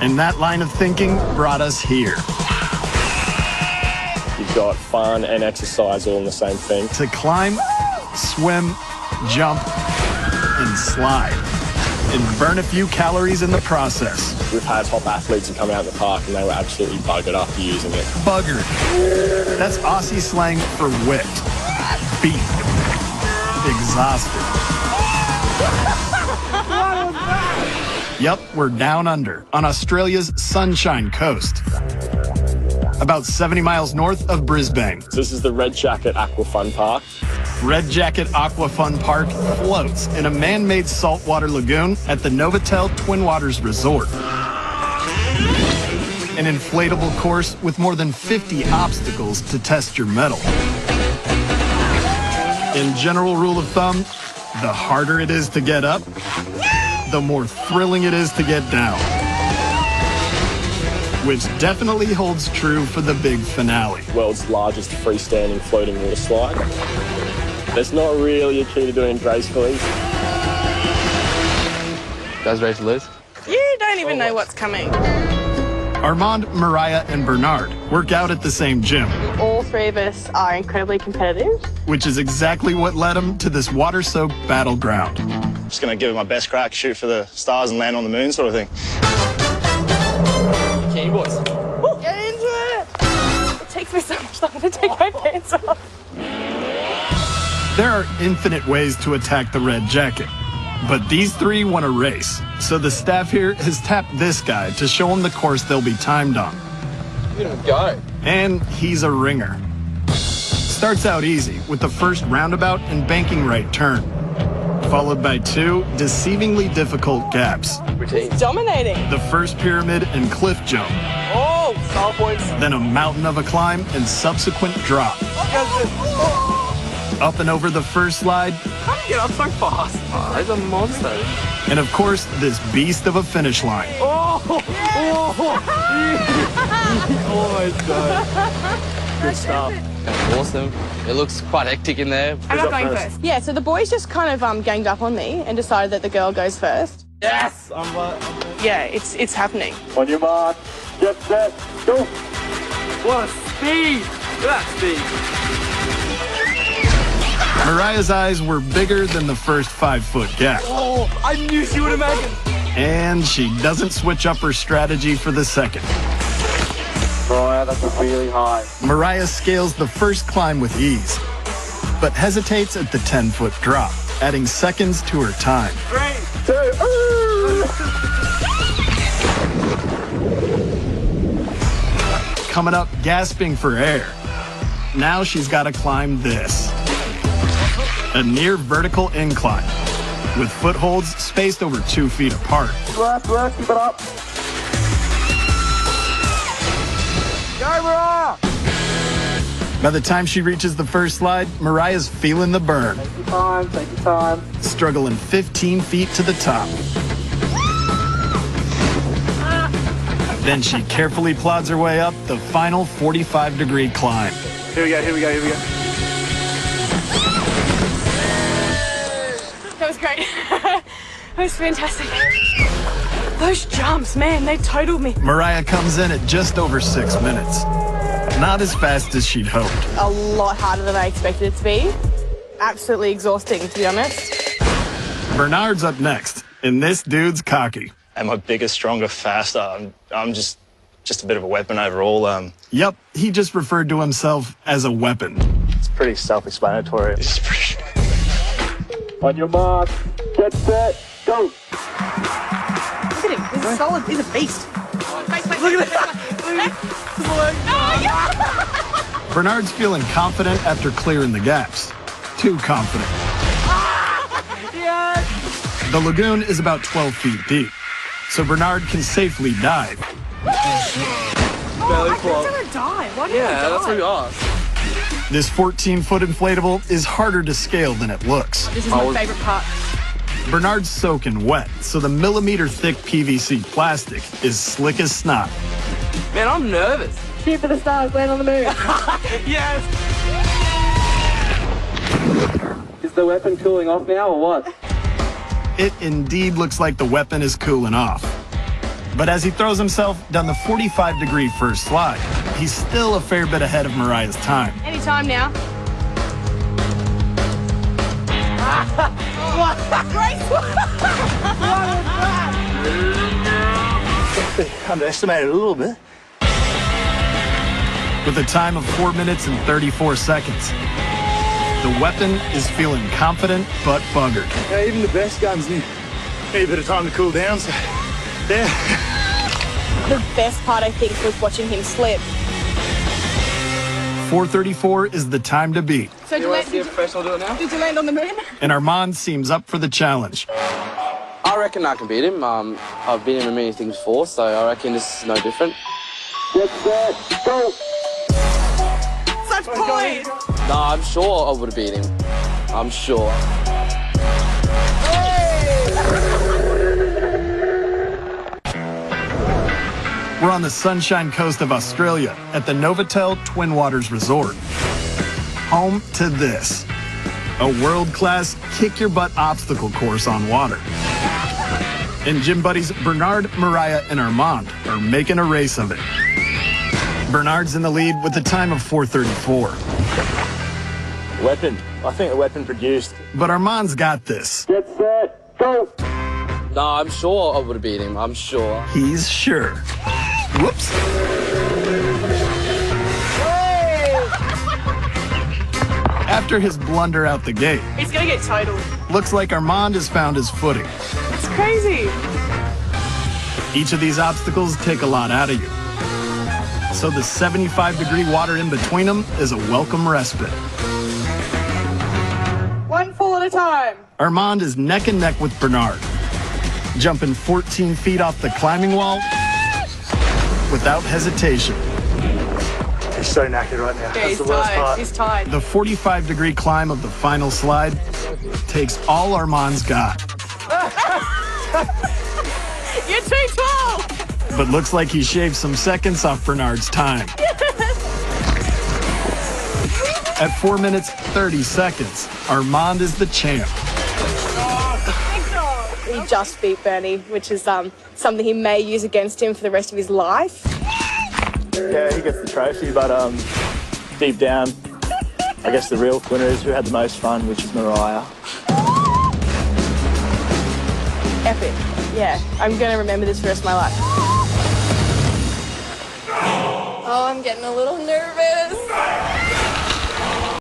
And that line of thinking brought us here. You've got fun and exercise all in the same thing. To climb, swim, jump, and slide. And burn a few calories in the process. We've had top athletes who come out in the park and they were absolutely buggered after using it. Buggered. That's Aussie slang for whipped. Beat. Exhausted. Yep, we're down under on Australia's Sunshine Coast. About 70 miles north of Brisbane. This is the Red Jacket Aqua Fun Park. Red Jacket Aqua Fun Park floats in a man-made saltwater lagoon at the Novotel Twin Waters Resort. An inflatable course with more than 50 obstacles to test your mettle. In general rule of thumb, the harder it is to get up, the more thrilling it is to get down. Which definitely holds true for the big finale. World's largest freestanding floating water slide. There's not really a key to doing it gracefully. Guys ready to lose? You don't even know what's coming. Armand, Mariah, and Bernard work out at the same gym. All three of us are incredibly competitive. Which is exactly what led them to this water-soaked battleground. Just going to give it my best crack, shoot for the stars and land on the moon sort of thing. Keen, boys. Get into it! It takes me so much longer to take my pants off. There are infinite ways to attack the Red Jacket, but these three want a race. So the staff here has tapped this guy to show them the course they'll be timed on. Give it a go. And he's a ringer. Starts out easy with the first roundabout and banking right turn, followed by two deceivingly difficult gaps. Routine. Dominating. The first pyramid and cliff jump. Oh, star points. Then a mountain of a climb and subsequent drop. Up and over the first slide. How do you get up so fast? Oh, he's a monster. And of course, this beast of a finish line. Oh, almost died. Good stuff. That's awesome. It looks quite hectic in there. I'm not going first. Yeah, so the boys just kind of ganged up on me and decided that the girl goes first. Yes! Yeah, it's happening. On your mark, get set, go! What a speed! Look at that speed. Mariah's eyes were bigger than the first 5-foot gap. Oh, I knew she would imagine. And she doesn't switch up her strategy for the second. Mariah, that's really high. Mariah scales the first climb with ease, but hesitates at the 10-foot drop, adding seconds to her time. 3, 2, Coming up, gasping for air. Now she's got to climb this. A near vertical incline, with footholds spaced over 2 feet apart. Left, keep it up. Go, Mariah! By the time she reaches the first slide, Mariah's feeling the burn. Take your time, take your time. Struggling 15 feet to the top. Then she carefully plods her way up the final 45-degree climb. Here we go. That was great. That was fantastic. Those jumps, man, they totaled me. Mariah comes in at just over 6 minutes. Not as fast as she'd hoped. A lot harder than I expected it to be. Absolutely exhausting, to be honest. Bernard's up next, and this dude's cocky. Am I bigger, stronger, faster? I'm just a bit of a weapon overall. Yep, he just referred to himself as a weapon. It's pretty self-explanatory. It's pretty... On your mark, get set, go! Look at him, he's a solid, he's a beast. Look at that! Bernard's feeling confident after clearing the gaps. Too confident. Yes! The lagoon is about 12 feet deep, so Bernard can safely dive. Belly flop. I'm gonna die. Why did I Yeah, die? that's what you asked. This 14-foot inflatable is harder to scale than it looks. This is my favorite part. Bernard's soaking wet, so the millimeter-thick PVC plastic is slick as snot. Man, I'm nervous. Shoot for the stars, land on the moon. Yes! Is the weapon cooling off now or what? It indeed looks like the weapon is cooling off. But as he throws himself down the 45-degree first slide, he's still a fair bit ahead of Mariah's time. Anytime now. Underestimated a little bit. With a time of 4 minutes and 34 seconds, the weapon is feeling confident but buggered. Yeah, even the best guns need a bit of time to cool down, so yeah. The best part, I think, was watching him slip. 4:34 is the time to beat, So You want to see a professional do it now? did you land on the moon? and Armand seems up for the challenge. I reckon I can beat him. I've beaten him in many things before, so I reckon this is no different. Such poise! No, I'm sure I would have beat him. I'm sure. We're on the Sunshine Coast of Australia at the Novotel Twin Waters Resort. Home to this, a world-class kick-your-butt obstacle course on water. And gym buddies Bernard, Mariah, and Armand are making a race of it. Bernard's in the lead with a time of 4:34. Weapon. I think the weapon produced. But Armand's got this. Get set, go! No, I'm sure I would have beat him. I'm sure. He's sure. Whoops. After his blunder out the gate, He's gonna get totaled. looks like Armand has found his footing. It's crazy. Each of these obstacles take a lot out of you. So the 75-degree water in between them is a welcome respite. One fall at a time. Armand is neck and neck with Bernard, jumping 14 feet off the climbing wall without hesitation. He's so knackered right now. Yeah, That's he's the worst tired. part. He's tired. The 45-degree climb of the final slide takes all Armand's got, You're too tall! but looks like he shaved some seconds off Bernard's time. At 4 minutes, 30 seconds, Armand is the champ. He just beat Bernie, which is something he may use against him for the rest of his life. Yeah, he gets the trophy, but deep down, I guess the real winner is who had the most fun, which is Mariah. Epic. Yeah, I'm gonna remember this for the rest of my life. Oh, I'm getting a little nervous.